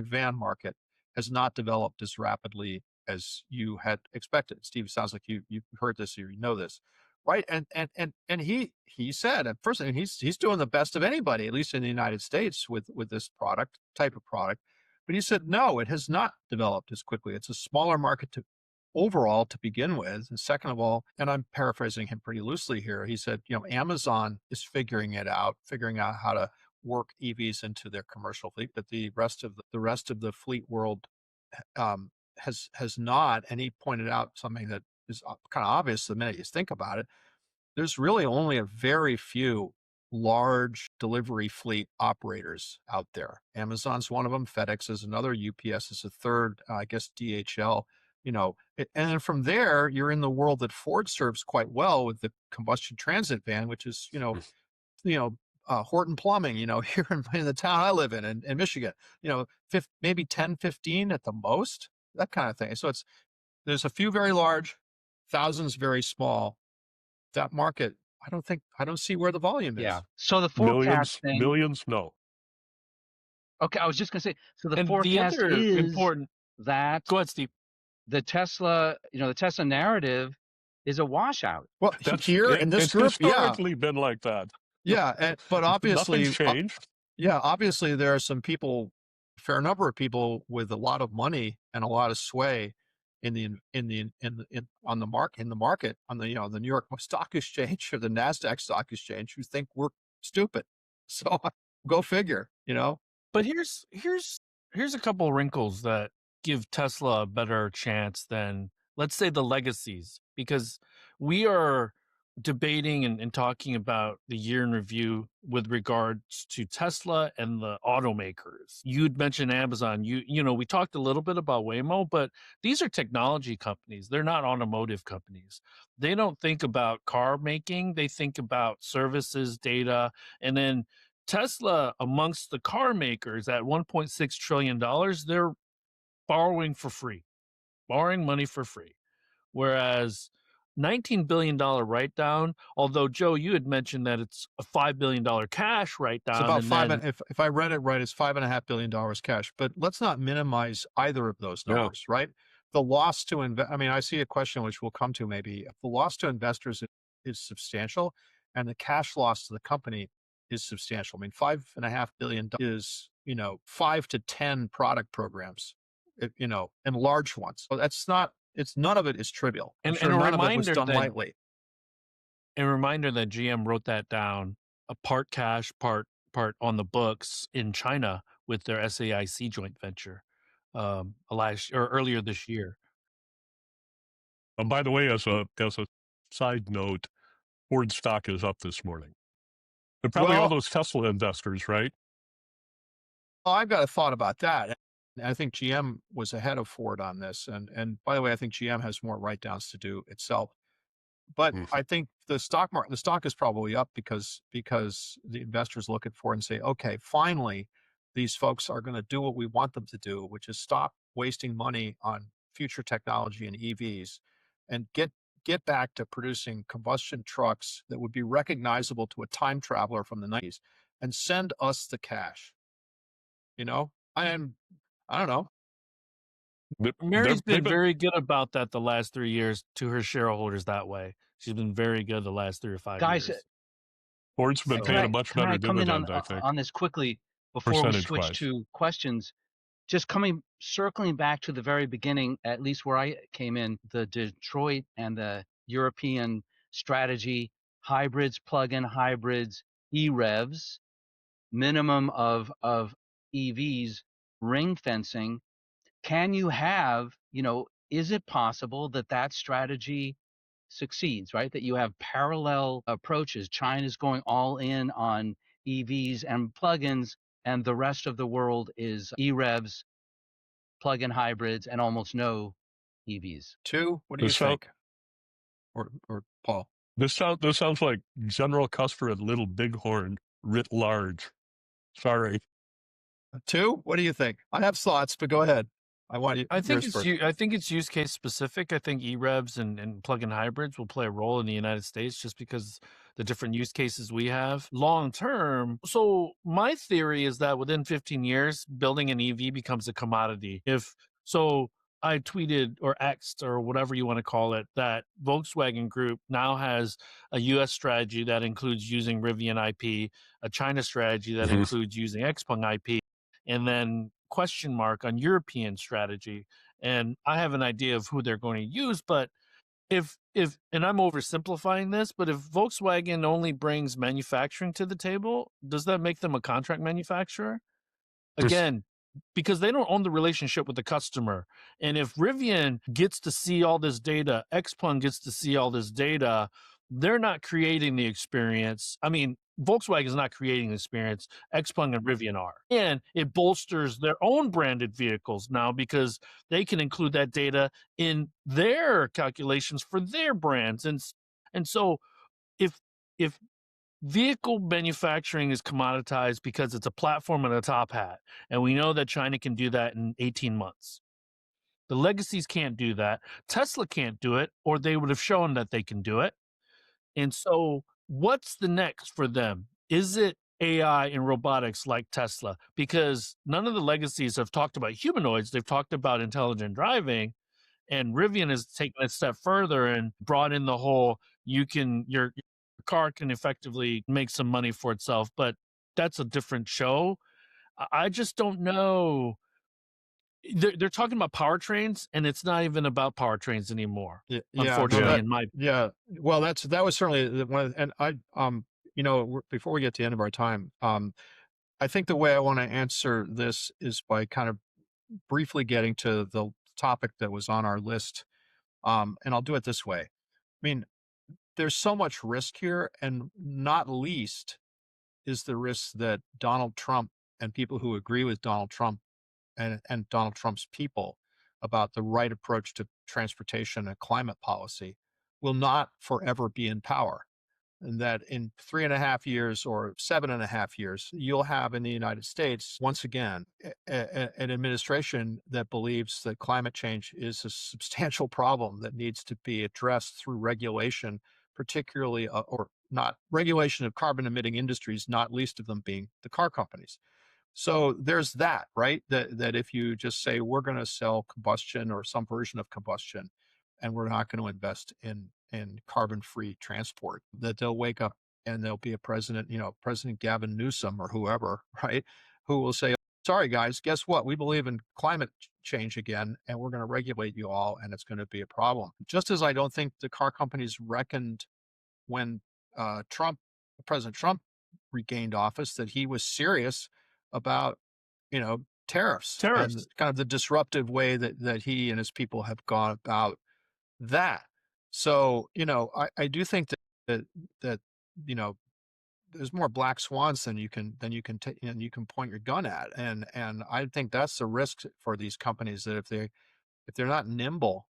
van market has not developed as rapidly as you had expected. Steve, it sounds like you heard this or you know this, right? And he said, at first, and he's doing the best of anybody, at least in the United States, with this type of product. But he said, no, it has not developed as quickly. It's a smaller market overall to begin with. And second of all, and I'm paraphrasing him pretty loosely here, he said, Amazon is figuring out how to work EVs into their commercial fleet, but the rest of the fleet world has not. And he pointed out something that is kind of obvious the minute you think about it. There's really only a very few large delivery fleet operators out there. Amazon's one of them. FedEx is another. UPS is a third. I guess DHL. And then from there, you're in the world that Ford serves quite well with the combustion transit van, which is, Horton Plumbing, here in the town I live in Michigan, maybe 10, 15 at the most, that kind of thing. So there's a few very large, thousands very small. That market, I don't see where the volume is. Yeah. So the forecast millions, no. Okay, I was just going to say, so the And forecast the other is important. that Go ahead, Steve. the Tesla narrative is a washout. Well, here in this group, it's historically been like that. Yeah, but obviously, nothing's changed. Obviously, there are some people, a fair number of people with a lot of money and a lot of sway on the market, on the New York Stock Exchange or the Nasdaq Stock Exchange, who think we're stupid. So go figure, But here's a couple of wrinkles that give Tesla a better chance than, let's say, the legacies, because we are debating and talking about the year in review with regards to Tesla and the automakers. You'd mentioned Amazon. We talked a little bit about Waymo, but these are technology companies. They're not automotive companies. They don't think about car making. They think about services, data, and then Tesla, amongst the car makers at $1.6 trillion, they're borrowing money for free. Whereas $19 billion write-down, although, Joe, you had mentioned that it's a $5 billion cash write-down. It's about if I read it right, it's $5.5 billion cash. But let's not minimize either of those numbers, right? The loss to I see a question which we'll come to maybe. The loss to investors is substantial, and the cash loss to the company is substantial. $5.5 billion is, 5 to 10 product programs, and large ones. So none of it is trivial. And sure a none reminder of it was done lightly. A reminder that GM wrote that down, a part cash, part on the books in China with their SAIC joint venture, earlier this year. And by the way, as a side note, Ford stock is up this morning. They're probably all those Tesla investors, right? Well, I've got a thought about that. I think GM was ahead of Ford on this. And by the way, I think GM has more write-downs to do itself. But I think the stock is probably up because the investors look at Ford and say, okay, finally, these folks are going to do what we want them to do, which is stop wasting money on future technology and EVs and get back to producing combustion trucks that would be recognizable to a time traveler from the 90s and send us the cash. I don't know. Mary's been very good about that the last 3 years to her shareholders that way. She's been very good the last 3 or 5 Guys, years. Ford's been paying a much better dividend, I think. On this quickly before we switch to questions? Just circling back to the very beginning, at least where I came in, the Detroit and the European strategy, hybrids, plug-in hybrids, EREVs, minimum of EVs, ring fencing. Can you have, is it possible that strategy succeeds, right? That you have parallel approaches. China's going all in on EVs and plugins, and the rest of the world is EREVs, plug-in hybrids, and almost no EVs. What do you think? Or Paul? This sounds like General Custer at Little Bighorn writ large. Sorry. What do you think? I have thoughts, but go ahead. I want yours first. I think it's use case specific. I think EREVs and plug-in hybrids will play a role in the United States just because the different use cases we have long term. So my theory is that within 15 years, building an EV becomes a commodity. I tweeted or X'd or whatever you want to call it that Volkswagen Group now has a U.S. strategy that includes using Rivian IP, a China strategy that includes using XPeng IP, and then question mark on European strategy. And I have an idea of who they're going to use, but if and I'm oversimplifying this, but if Volkswagen only brings manufacturing to the table, does that make them a contract manufacturer? Again, because they don't own the relationship with the customer. And if Rivian gets to see all this data, XPeng gets to see all this data, they're not creating the experience. I mean, Volkswagen is not creating the experience. XPeng and Rivian are. And it bolsters their own branded vehicles now because they can include that data in their calculations for their brands. And so if vehicle manufacturing is commoditized because it's a platform and a top hat. And we know that China can do that in 18 months. The legacies can't do that. Tesla can't do it, or they would have shown that they can do it. And so what's the next for them? Is it AI and robotics like Tesla? Because none of the legacies have talked about humanoids. They've talked about intelligent driving. And Rivian has taken a step further and brought in the whole your car can effectively make some money for itself, but that's a different show. I just don't know. They're talking about powertrains, and it's not even about powertrains anymore. Yeah, unfortunately, well, that was certainly one. And before we get to the end of our time, I think the way I want to answer this is by kind of briefly getting to the topic that was on our list. And I'll do it this way. I mean, there's so much risk here, and not least is the risk that Donald Trump and people who agree with Donald Trump and Donald Trump's people about the right approach to transportation and climate policy will not forever be in power. And that in 3.5 years or 7.5 years, you'll have in the United States, once again, an administration that believes that climate change is a substantial problem that needs to be addressed through regulation, particularly, or not regulation of carbon emitting industries, not least of them being the car companies. So there's that, right? That if you just say we're going to sell combustion or some version of combustion, and we're not going to invest in carbon-free transport, that they'll wake up and there'll be a president, President Gavin Newsom or whoever, right, who will say, sorry, guys, guess what? We believe in climate change again, and we're going to regulate you all, and it's going to be a problem. Just as I don't think the car companies reckoned when President Trump regained office, that he was serious about, tariffs and kind of the disruptive way that he and his people have gone about that. So, I do think that there's more black swans than you can point your gun at. And I think that's the risk for these companies, that if they're not nimble,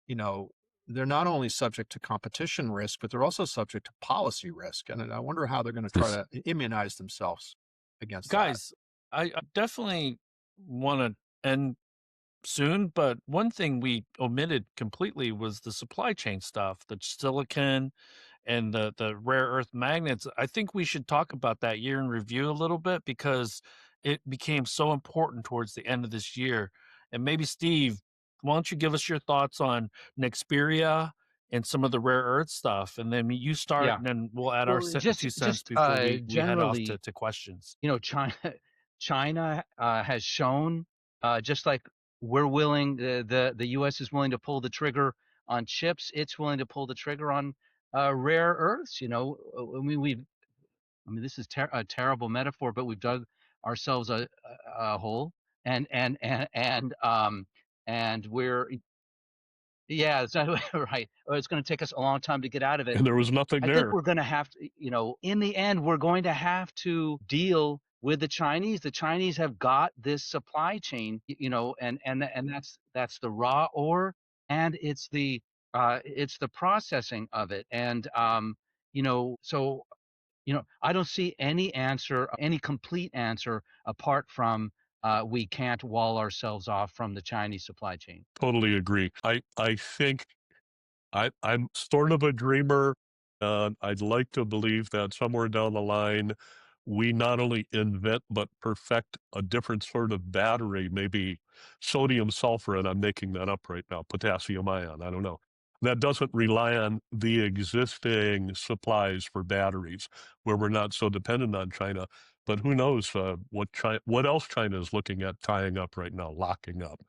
they're not only subject to competition risk, but they're also subject to policy risk. And I wonder how they're going to try to immunize themselves against guys, that. I definitely want to end soon, but one thing we omitted completely was the supply chain stuff, the silicon and the rare earth magnets. I think we should talk about that year in review a little bit, because it became so important towards the end of this year. And maybe Steve, why don't you give us your thoughts on Nexperia and some of the rare earth stuff, and then you start, and then we'll add our 2 cents before we head off to questions. China has shown, just like we're willing, the U.S. is willing to pull the trigger on chips, it's willing to pull the trigger on rare earths. This is a terrible metaphor, but we've dug ourselves a hole, and we're it's not right. It's going to take us a long time to get out of it. And there was nothing there. I think we're going to have to, in the end, we're going to have to deal with the Chinese. The Chinese have got this supply chain, and that's the raw ore, and it's the processing of it. And I don't see any complete answer apart from we can't wall ourselves off from the Chinese supply chain. Totally agree. I think I'm sort of a dreamer. I'd like to believe that somewhere down the line, we not only invent but perfect a different sort of battery, maybe sodium sulfur, and I'm making that up right now, potassium ion, I don't know. That doesn't rely on the existing supplies for batteries, where we're not so dependent on China. But who knows what else China is looking at tying up right now, locking up,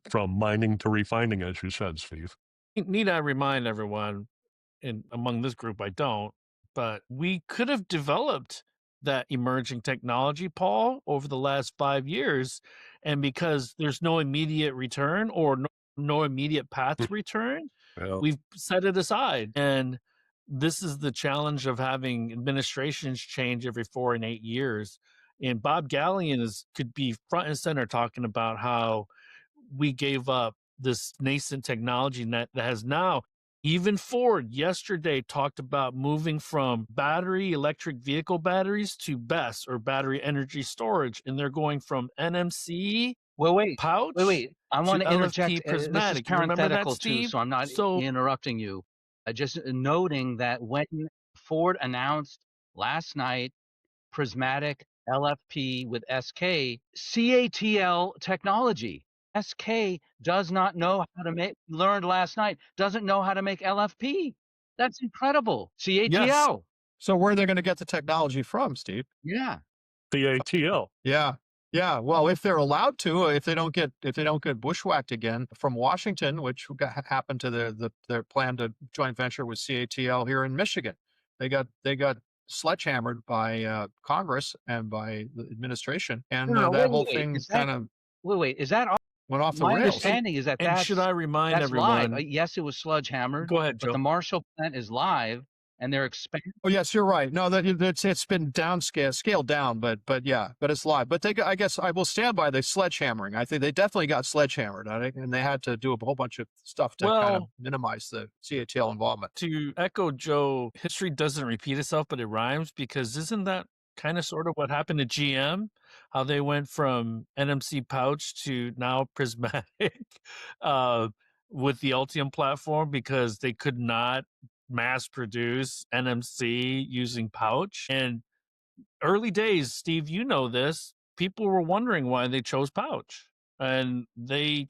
from mining to refining, as you said, Steve. Need I remind everyone, and among this group I don't, but we could have developed that emerging technology, Paul, over the last 5 years. And because there's no immediate return or no immediate path to return, Yeah. we've set it aside. And this is the challenge of having administrations change every 4 and 8 years. And Bob Gallion could be front and center talking about how we gave up this nascent technology that has now, even Ford yesterday talked about moving from battery electric vehicle batteries to BESS, or battery energy storage, and they're going from NMC pouch Wait. I to want to interject. LFP prismatic. You remember that, Parenthetical too, Steve? so I'm not interrupting you. Just noting that when Ford announced last night prismatic LFP with SK, CATL technology. SK does not know how to make, learned last night, doesn't know how to make LFP. That's incredible. CATL. Yes. So where are they going to get the technology from, Steve? Yeah. The ATL. Yeah. Yeah. Well, if they're allowed to, if they don't get bushwhacked again from Washington, which happened to their plan to joint venture with CATL here in Michigan, they got sledgehammered by Congress and by the administration, and that whole thing kind of is that went off the my rails. understanding is that And should I remind that's everyone? live. Yes, it was sledgehammered. Go ahead, but Joe. the Marshall plant is live, and they're expanding. Oh yes, you're right. No, it's been scaled down, but it's live. But I guess I will stand by the sledgehammering. I think they definitely got sledgehammered, and they had to do a whole bunch of stuff to kind of minimize the CATL involvement. To echo Joe, history doesn't repeat itself, but it rhymes, because isn't that kind of sort of what happened to GM? How they went from NMC pouch to now prismatic with the Ultium platform, because they could not mass produce NMC using pouch. And early days, Steve, you know this, people were wondering why they chose pouch, and they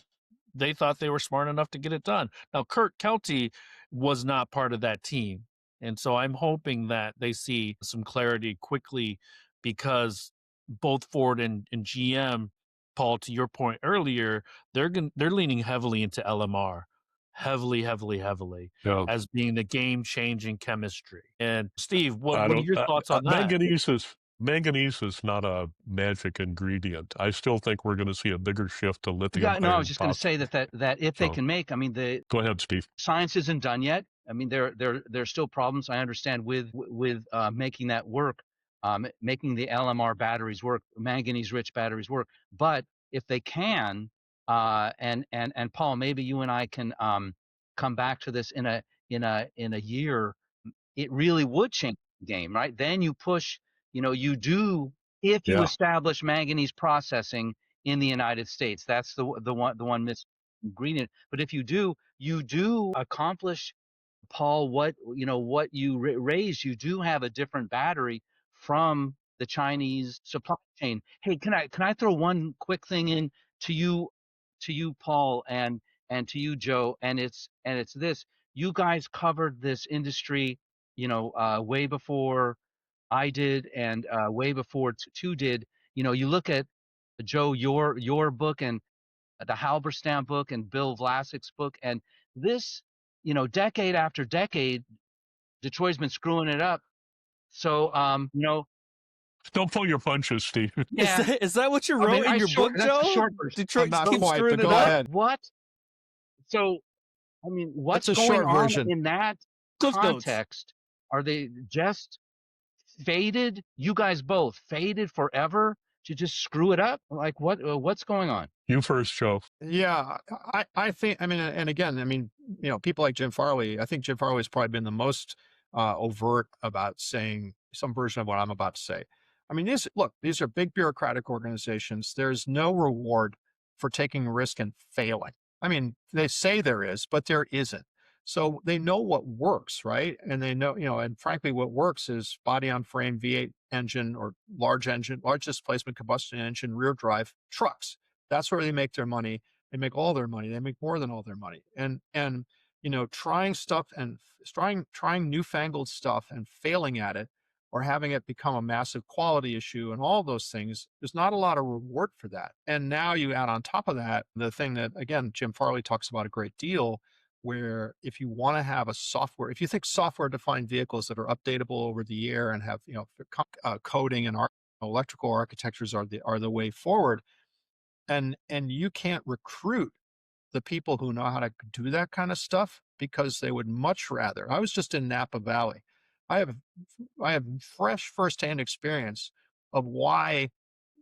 thought they were smart enough to get it done. Now, Kurt Kelty was not part of that team. And so I'm hoping that they see some clarity quickly, because both Ford and GM, Paul, to your point earlier, they're leaning heavily into LMR, heavily, as being the game-changing chemistry. And Steve, what are your thoughts on that? Manganese is not a magic ingredient. I still think we're going to see a bigger shift to lithium. Yeah, no, I was just going to say that if they can make, I mean, go ahead, Steve. Science isn't done yet. I mean, there's still problems, I understand, with making that work, making the LMR batteries work, manganese-rich batteries work. But if they can, and Paul, maybe you and I can come back to this in a year, it really would change the game, right? Then you push. You do, if you establish manganese processing in the United States. That's the one missing ingredient. But if you do accomplish, Paul, what you raised. You do have a different battery from the Chinese supply chain. Hey, can I throw one quick thing in to you, Paul, and to you, Joe? And it's this. You guys covered this industry, way before I did, and way before two did. You look at, Joe, your book, and the Halberstam book, and Bill Vlasic's book, and this, decade after decade, Detroit's been screwing it up. So, don't pull your punches, Steve. Yeah. Is that what you wrote in your book, Joe? Detroit keeps screwing it up. Ahead. What? So, I mean, what's going on in that context? Are they just faded? You guys both faded forever to just screw it up? Like, what's going on? You first, Joe. Yeah, I think, and again, people like Jim Farley, I think Jim Farley's probably been the most overt about saying some version of what I'm about to say. I mean, these are big bureaucratic organizations. There's no reward for taking risk and failing. I mean, they say there is, but there isn't. So they know what works, right? And they know, and frankly, what works is body on frame V8 engine or large displacement combustion engine, rear drive trucks. That's where they make their money. They make all their money. They make more than all their money. And trying stuff and trying newfangled stuff and failing at it, or having it become a massive quality issue and all those things, there's not a lot of reward for that. And now you add on top of that, the thing that, again, Jim Farley talks about a great deal, where if you want to have if you think software-defined vehicles that are updatable over the year and have, coding and electrical architectures are the way forward, and you can't recruit the people who know how to do that kind of stuff, because they would much rather. I was just in Napa Valley. I have fresh firsthand experience of why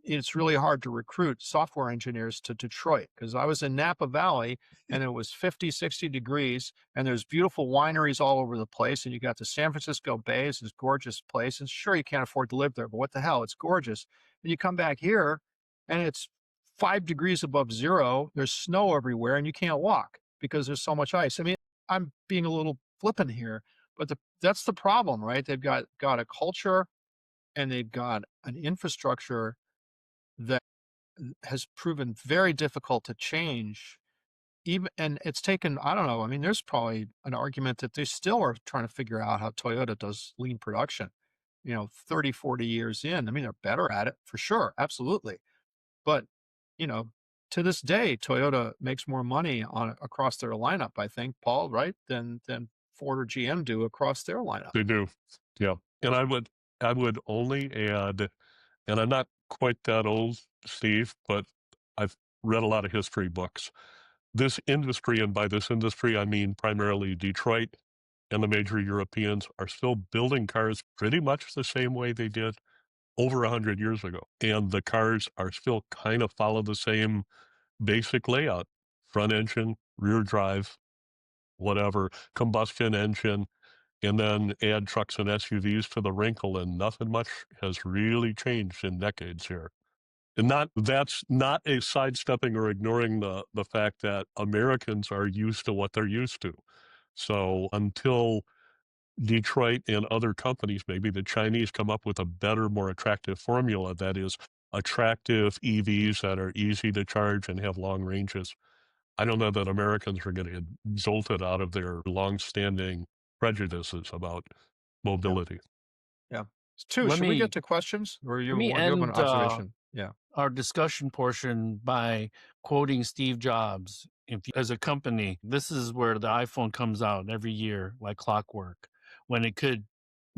it's really hard to recruit software engineers to Detroit, because I was in Napa Valley and it was 50, 60 degrees and there's beautiful wineries all over the place. And you got the San Francisco Bay, it's this gorgeous place. And sure, you can't afford to live there, but what the hell, it's gorgeous. And you come back here and it's 5 degrees above zero. There's snow everywhere and you can't walk because there's so much ice. I mean, I'm being a little flippant here, but that's the problem, right? They've got a culture and they've got an infrastructure that has proven very difficult to change. And it's taken, I don't know, I mean, there's probably an argument that they still are trying to figure out how Toyota does lean production, 30, 40 years in. I mean, they're better at it for sure. Absolutely. But, to this day, Toyota makes more money across their lineup, I think, Paul, right? Than Ford or GM do across their lineup. They do. Yeah. And I would only add, and I'm not quite that old, Steve, but I've read a lot of history books. This industry, and by this industry, I mean primarily Detroit and the major Europeans, are still building cars pretty much the same way they did over 100 years ago. And the cars are still kind of follow the same basic layout: front engine, rear drive, whatever, combustion engine, and then add trucks and SUVs to the wrinkle, and nothing much has really changed in decades here. And that's not a sidestepping or ignoring the fact that Americans are used to what they're used to. So until Detroit and other companies, maybe the Chinese, come up with a better, more attractive formula that is attractive EVs that are easy to charge and have long ranges, I don't know that Americans are going to get jolted out of their long-standing prejudices about mobility. Yeah. Should we get to questions, or you let me have an end, observation? Yeah. our discussion portion by quoting Steve Jobs. As a company, this is where the iPhone comes out every year like clockwork, when it could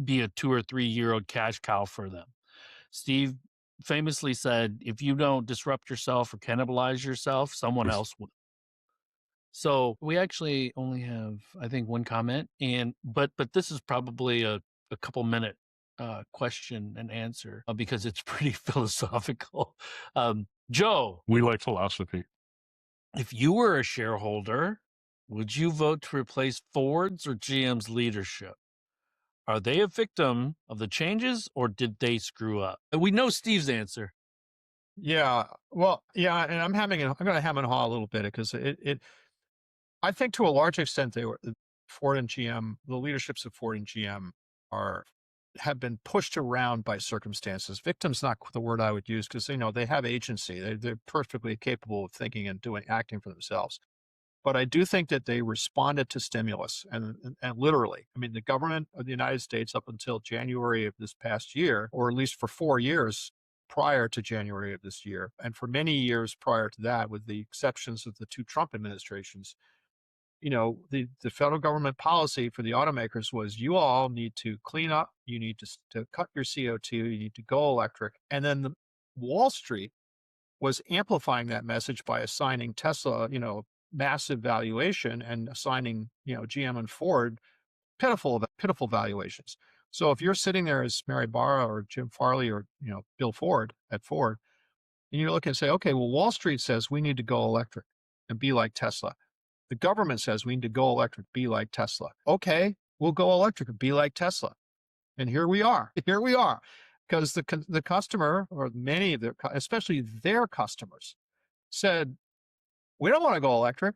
be a 2 or 3 year old cash cow for them. Steve famously said, if you don't disrupt yourself or cannibalize yourself, someone else will. So we actually only have, I think, one comment, but this is probably a couple minute question and answer because it's pretty philosophical. Joe, We like philosophy. if you were a shareholder, would you vote to replace Ford's or GM's leadership? Are they a victim of the changes, or did they screw up? And we know Steve's answer. Yeah. Well, yeah. And I'm going to ham and haw a little bit, because I think to a large extent, Ford and GM, the leaderships of Ford and GM have been pushed around by circumstances. Victim's not the word I would use, because they have agency. They're perfectly capable of thinking and acting for themselves. But I do think that they responded to stimulus, and literally, I mean, the government of the United States up until January of this past year, or at least for 4 years prior to January of this year, and for many years prior to that, with the exceptions of the 2 Trump administrations, the federal government policy for the automakers was, you all need to clean up, you need to cut your CO2, you need to go electric. And then the Wall Street was amplifying that message by assigning Tesla, massive valuation, and assigning, GM and Ford pitiful valuations. So if you're sitting there as Mary Barra or Jim Farley or, Bill Ford at Ford, and you look and say, okay, well, Wall Street says we need to go electric and be like Tesla. The government says we need to go electric, be like Tesla. Okay, we'll go electric and be like Tesla. And here we are. because the customer, or many of their, especially their customers, said, we don't want to go electric.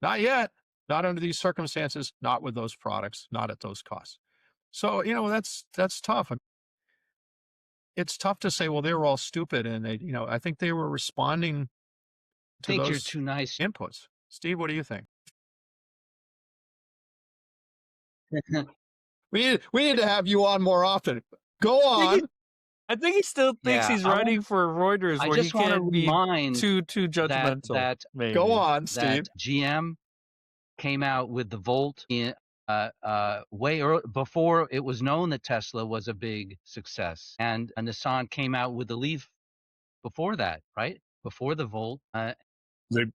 Not yet. Not under these circumstances, not with those products, not at those costs. So, that's tough. It's tough to say, well, they were all stupid. And they, I think they were responding I to think you're those too nice. inputs. Steve, what do you think? We need to have you on more often. Go on. I think he still thinks Yeah, he's writing for Reuters, I where he just want to can't be remind too judgmental. that maybe. Go on, that Steve. GM came out with the Volt in way early, before it was known that Tesla was a big success, and Nissan came out with the Leaf before that, right? Before the Volt. They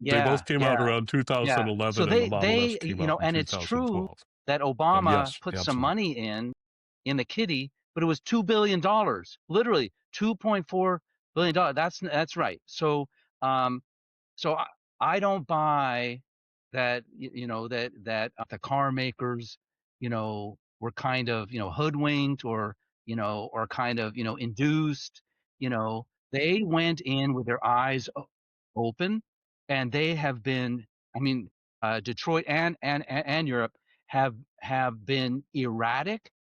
both came out around 2011, So and the Model S came out in and it's 2012. true that Obama Yes, put absolutely. some money in the kitty, but it was $2 billion, literally $2.4 billion. That's right. So, so I don't buy that, that the car makers, were kind of, hoodwinked, or, or kind of, induced. They went in with their eyes open, and they have been, I mean, Detroit and Europe have been erratic.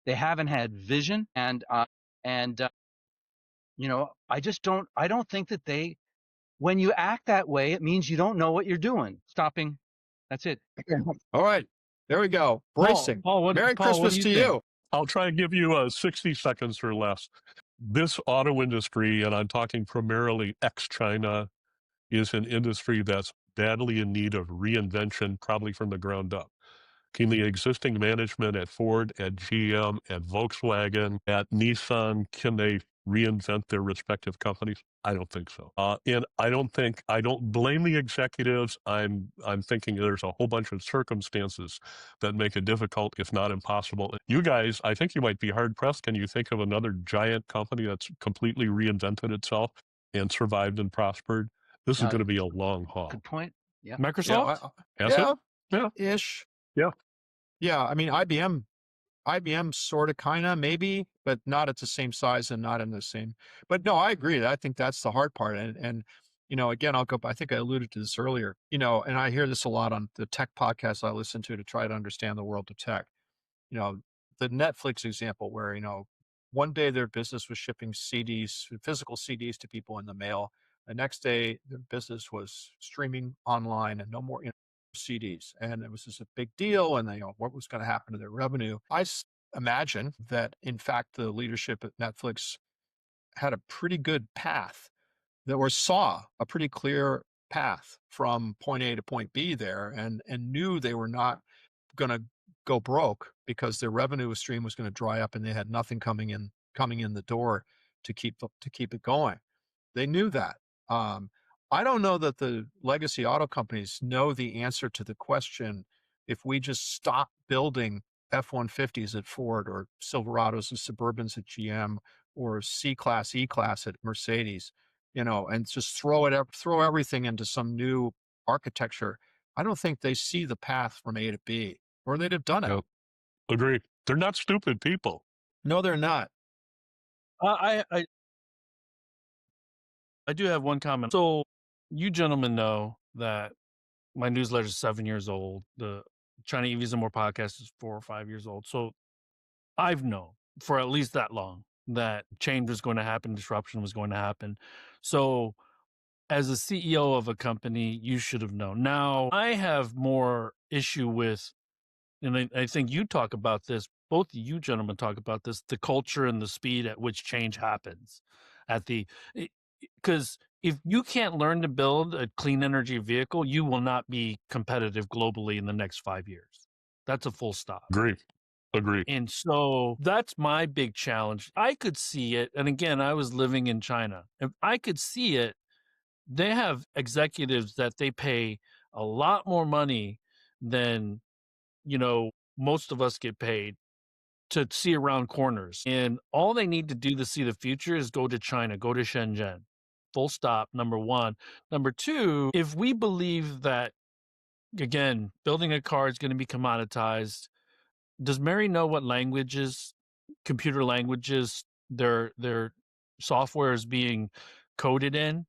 They haven't had vision, and I don't think that they, when you act that way, it means you don't know what you're doing. Stopping. That's it. All right. There we go. Bracing. Paul, Merry Paul, what Christmas do to you you. think? I'll try and give you 60 seconds or less. This auto industry, and I'm talking primarily ex-China, is an industry that's badly in need of reinvention, probably from the ground up. Can the existing management at Ford, at GM, at Volkswagen, at Nissan, can they reinvent their respective companies? I don't think so. And I don't blame the executives. I'm thinking there's a whole bunch of circumstances that make it difficult, if not impossible. You guys, I think you might be hard pressed. Can you think of another giant company that's completely reinvented itself and survived and prospered? This is going to be a long haul. Good point. Yeah. Microsoft? Yeah. Ish. Yeah. Yeah. I mean, IBM sort of, kind of, maybe, but not at the same size and not in the same. But no, I agree. I think that's the hard part. And again, I think I alluded to this earlier, and I hear this a lot on the tech podcasts I listen to try to understand the world of tech. The Netflix example where, one day their business was shipping CDs, physical CDs to people in the mail. The next day, their business was streaming online and no more CDs. And it was just a big deal. And what was going to happen to their revenue? I imagine that, in fact, the leadership at Netflix had a pretty good path saw a pretty clear path from point A to point B there, and knew they were not going to go broke because their revenue stream was going to dry up and they had nothing coming in the door to keep it going. They knew that. I don't know that the legacy auto companies know the answer to the question, if we just stop building F-150s at Ford, or Silverados and Suburbans at GM, or C-Class, E-Class at Mercedes, and just throw everything into some new architecture. I don't think they see the path from A to B, or they'd have done it. Yep. Agree. They're not stupid people. No, they're not. I do have one comment. So you gentlemen know that my newsletter is 7 years old. The China EVs and More podcast is 4 or 5 years old. So I've known for at least that long that change was going to happen, disruption was going to happen. So as a CEO of a company, you should have known. Now, I have more issue with, and I think you talk about this, both of you gentlemen talk about this, the culture and the speed at which change happens. Because if you can't learn to build a clean energy vehicle, you will not be competitive globally in the next 5 years. That's a full stop. Agree. And so that's my big challenge. I could see it. And again, I was living in China. If I could see it, they have executives that they pay a lot more money than, most of us get paid to see around corners. And all they need to do to see the future is go to China, go to Shenzhen. Full stop, number one. Number two, if we believe that, again, building a car is going to be commoditized, does Mary know what computer languages their software is being coded in,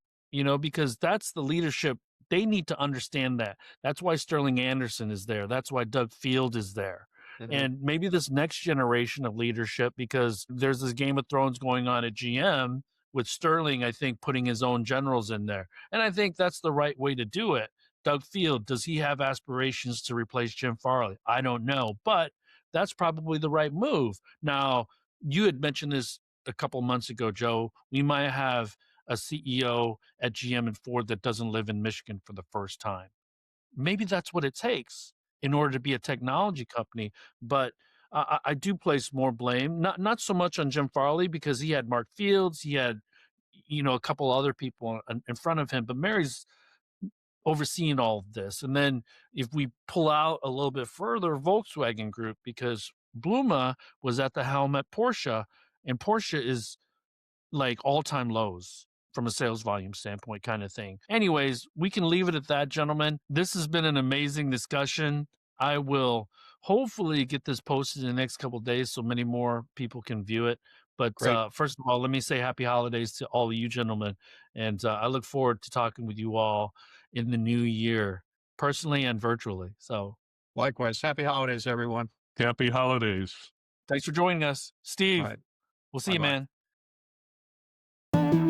because that's the leadership. They need to understand that. That's why Sterling Anderson is there. That's why Doug Field is there. And maybe this next generation of leadership, because there's this Game of Thrones going on at GM with Sterling, I think, putting his own generals in there. And I think that's the right way to do it. Doug Field, does he have aspirations to replace Jim Farley? I don't know, but that's probably the right move. Now, you had mentioned this a couple months ago, Joe. We might have a CEO at GM and Ford that doesn't live in Michigan for the first time. Maybe that's what it takes in order to be a technology company. But I do place more blame, not so much on Jim Farley, because he had Mark Fields, he had a couple other people in front of him, but Mary's overseeing all of this. And then if we pull out a little bit further, Volkswagen Group, because Bluma was at the helm at Porsche, and Porsche is like all-time lows from a sales volume standpoint kind of thing. Anyways, we can leave it at that, gentlemen. This has been an amazing discussion. I will hopefully get this posted in the next couple of days so many more people can view it. But first of all, let me say happy holidays to all of you gentlemen. And I look forward to talking with you all in the new year, personally and virtually. So Likewise. Happy holidays, everyone. Happy holidays. thanks for joining us. Steve, All right. we'll see you, Bye-bye. man.